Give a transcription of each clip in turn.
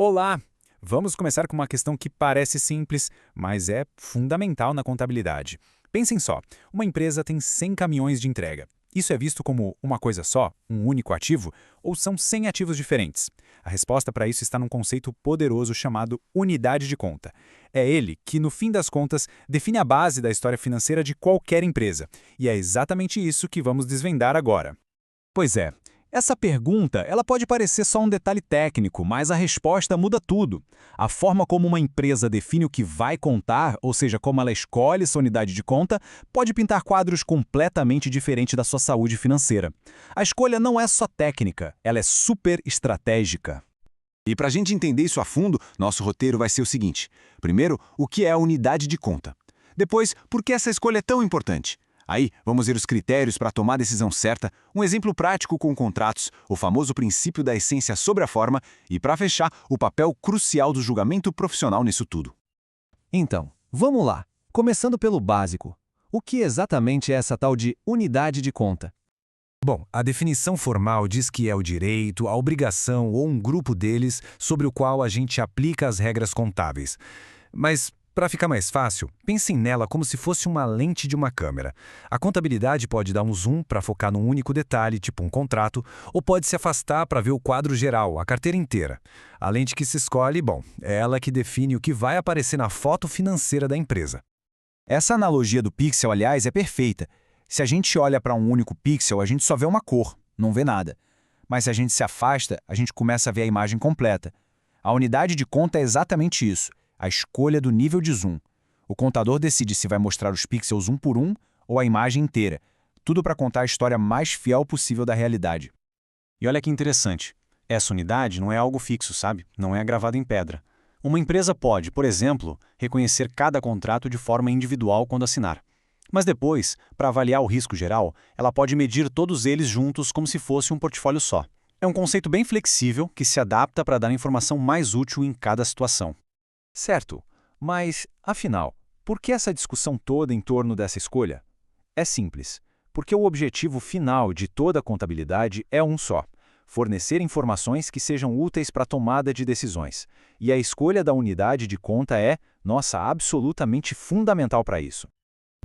Olá! Vamos começar com uma questão que parece simples, mas é fundamental na contabilidade. Pensem só, uma empresa tem 100 caminhões de entrega. Isso é visto como uma coisa só, um único ativo, ou são 100 ativos diferentes? A resposta para isso está num conceito poderoso chamado unidade de conta. É ele que, no fim das contas, define a base da história financeira de qualquer empresa. E é exatamente isso que vamos desvendar agora. Pois é. Essa pergunta, ela pode parecer só um detalhe técnico, mas a resposta muda tudo. A forma como uma empresa define o que vai contar, ou seja, como ela escolhe sua unidade de conta, pode pintar quadros completamente diferentes da sua saúde financeira. A escolha não é só técnica, ela é super estratégica. E para a gente entender isso a fundo, nosso roteiro vai ser o seguinte. Primeiro, o que é a unidade de conta? Depois, por que essa escolha é tão importante? Aí, vamos ver os critérios para tomar a decisão certa, um exemplo prático com contratos, o famoso princípio da essência sobre a forma e, para fechar, o papel crucial do julgamento profissional nisso tudo. Então, vamos lá. Começando pelo básico. O que exatamente é essa tal de unidade de conta? Bom, a definição formal diz que é o direito, a obrigação ou um grupo deles sobre o qual a gente aplica as regras contábeis. Mas, para ficar mais fácil, pensem nela como se fosse uma lente de uma câmera. A contabilidade pode dar um zoom para focar num único detalhe, tipo um contrato, ou pode se afastar para ver o quadro geral, a carteira inteira. A lente que se escolhe, bom, é ela que define o que vai aparecer na foto financeira da empresa. Essa analogia do pixel, aliás, é perfeita. Se a gente olha para um único pixel, a gente só vê uma cor, não vê nada. Mas se a gente se afasta, a gente começa a ver a imagem completa. A unidade de conta é exatamente isso, a escolha do nível de zoom. O contador decide se vai mostrar os pixels um por um ou a imagem inteira, tudo para contar a história mais fiel possível da realidade. E olha que interessante, essa unidade não é algo fixo, sabe? Não é gravado em pedra. Uma empresa pode, por exemplo, reconhecer cada contrato de forma individual quando assinar. Mas depois, para avaliar o risco geral, ela pode medir todos eles juntos como se fosse um portfólio só. É um conceito bem flexível que se adapta para dar a informação mais útil em cada situação. Certo, mas, afinal, por que essa discussão toda em torno dessa escolha? É simples, porque o objetivo final de toda a contabilidade é um só: fornecer informações que sejam úteis para a tomada de decisões. E a escolha da unidade de conta é, nossa, absolutamente fundamental para isso.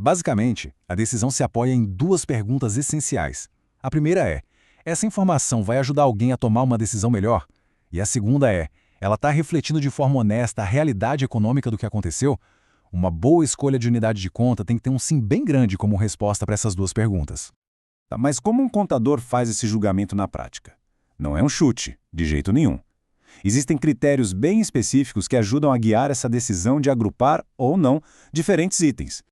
Basicamente, a decisão se apoia em duas perguntas essenciais. A primeira é: essa informação vai ajudar alguém a tomar uma decisão melhor? E a segunda é: ela está refletindo de forma honesta a realidade econômica do que aconteceu? Uma boa escolha de unidade de conta tem que ter um sim bem grande como resposta para essas duas perguntas. Mas como um contador faz esse julgamento na prática? Não é um chute, de jeito nenhum. Existem critérios bem específicos que ajudam a guiar essa decisão de agrupar ou não diferentes itens.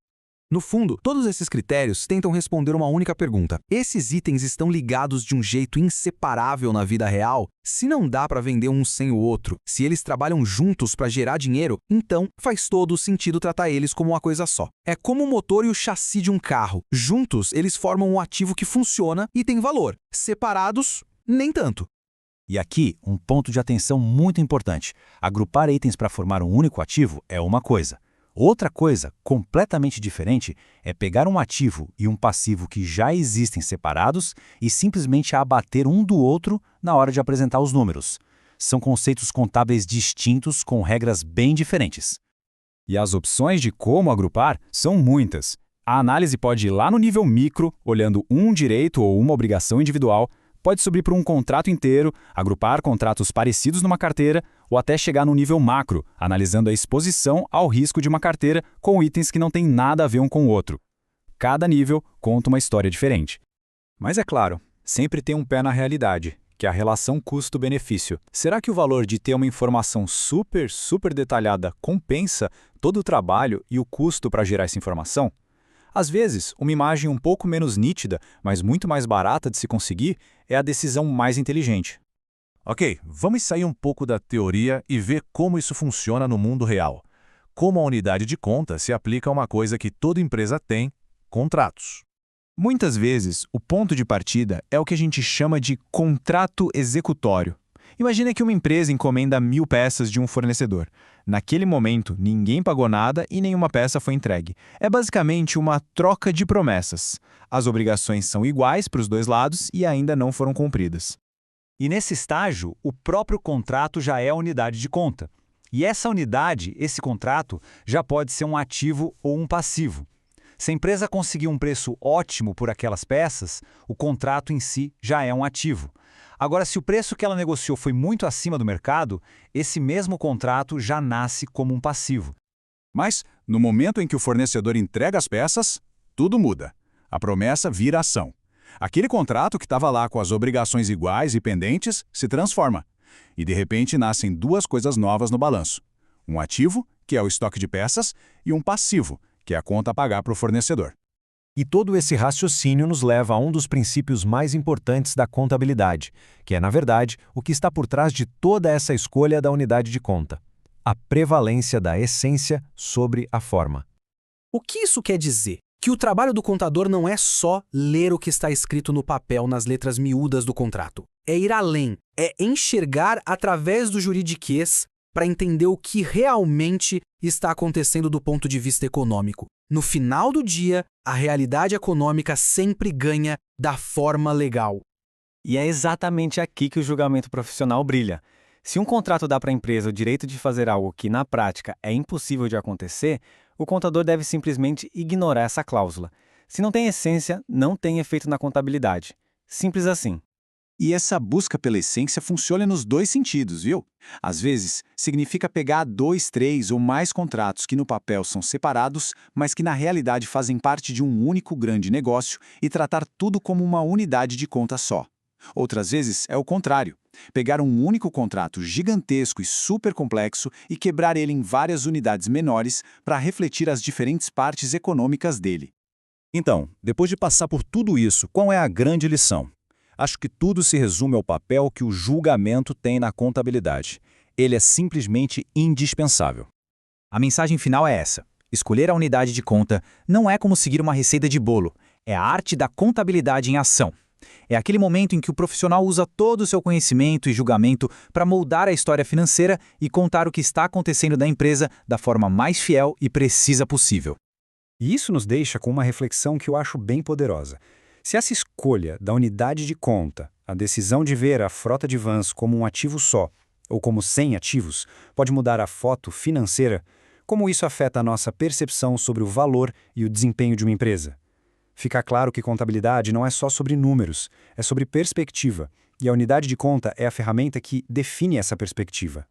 No fundo, todos esses critérios tentam responder uma única pergunta. Esses itens estão ligados de um jeito inseparável na vida real? Se não dá para vender um sem o outro, se eles trabalham juntos para gerar dinheiro, então faz todo o sentido tratar eles como uma coisa só. É como o motor e o chassi de um carro. Juntos, eles formam um ativo que funciona e tem valor. Separados, nem tanto. E aqui, um ponto de atenção muito importante. Agrupar itens para formar um único ativo é uma coisa. Outra coisa, completamente diferente, é pegar um ativo e um passivo que já existem separados e simplesmente abater um do outro na hora de apresentar os números. São conceitos contábeis distintos com regras bem diferentes. E as opções de como agrupar são muitas. A análise pode ir lá no nível micro, olhando um direito ou uma obrigação individual, pode subir para um contrato inteiro, agrupar contratos parecidos numa carteira, ou até chegar no nível macro, analisando a exposição ao risco de uma carteira com itens que não têm nada a ver um com o outro. Cada nível conta uma história diferente. Mas é claro, sempre tem um pé na realidade, que é a relação custo-benefício. Será que o valor de ter uma informação super detalhada compensa todo o trabalho e o custo para gerar essa informação? Às vezes, uma imagem um pouco menos nítida, mas muito mais barata de se conseguir, é a decisão mais inteligente. Ok, vamos sair um pouco da teoria e ver como isso funciona no mundo real. Como a unidade de conta se aplica a uma coisa que toda empresa tem: contratos. Muitas vezes, o ponto de partida é o que a gente chama de contrato executório. Imagina que uma empresa encomenda 1000 peças de um fornecedor. Naquele momento, ninguém pagou nada e nenhuma peça foi entregue. É basicamente uma troca de promessas. As obrigações são iguais para os dois lados e ainda não foram cumpridas. E nesse estágio, o próprio contrato já é a unidade de conta. E essa unidade, esse contrato, já pode ser um ativo ou um passivo. Se a empresa conseguir um preço ótimo por aquelas peças, o contrato em si já é um ativo. Agora, se o preço que ela negociou foi muito acima do mercado, esse mesmo contrato já nasce como um passivo. Mas, no momento em que o fornecedor entrega as peças, tudo muda. A promessa vira ação. Aquele contrato que estava lá com as obrigações iguais e pendentes se transforma. E de repente nascem duas coisas novas no balanço. Um ativo, que é o estoque de peças, e um passivo, que é a conta a pagar para o fornecedor. E todo esse raciocínio nos leva a um dos princípios mais importantes da contabilidade, que é, na verdade, o que está por trás de toda essa escolha da unidade de conta: a prevalência da essência sobre a forma. O que isso quer dizer? Que o trabalho do contador não é só ler o que está escrito no papel nas letras miúdas do contrato. É ir além, é enxergar através do juridiquês para entender o que realmente está acontecendo do ponto de vista econômico. No final do dia, a realidade econômica sempre ganha da forma legal. E é exatamente aqui que o julgamento profissional brilha. Se um contrato dá para a empresa o direito de fazer algo que, na prática, é impossível de acontecer, o contador deve simplesmente ignorar essa cláusula. Se não tem essência, não tem efeito na contabilidade. Simples assim. E essa busca pela essência funciona nos dois sentidos, viu? Às vezes, significa pegar 2, 3 ou mais contratos que no papel são separados, mas que na realidade fazem parte de um único grande negócio e tratar tudo como uma unidade de conta só. Outras vezes é o contrário. Pegar um único contrato gigantesco e super complexo e quebrar ele em várias unidades menores para refletir as diferentes partes econômicas dele. Então, depois de passar por tudo isso, qual é a grande lição? Acho que tudo se resume ao papel que o julgamento tem na contabilidade. Ele é simplesmente indispensável. A mensagem final é essa: escolher a unidade de conta não é como seguir uma receita de bolo, é a arte da contabilidade em ação. É aquele momento em que o profissional usa todo o seu conhecimento e julgamento para moldar a história financeira e contar o que está acontecendo da empresa da forma mais fiel e precisa possível. E isso nos deixa com uma reflexão que eu acho bem poderosa. Se essa escolha da unidade de conta, a decisão de ver a frota de vans como um ativo só, ou como 100 ativos, pode mudar a foto financeira, como isso afeta a nossa percepção sobre o valor e o desempenho de uma empresa? Fica claro que contabilidade não é só sobre números, é sobre perspectiva, e a unidade de conta é a ferramenta que define essa perspectiva.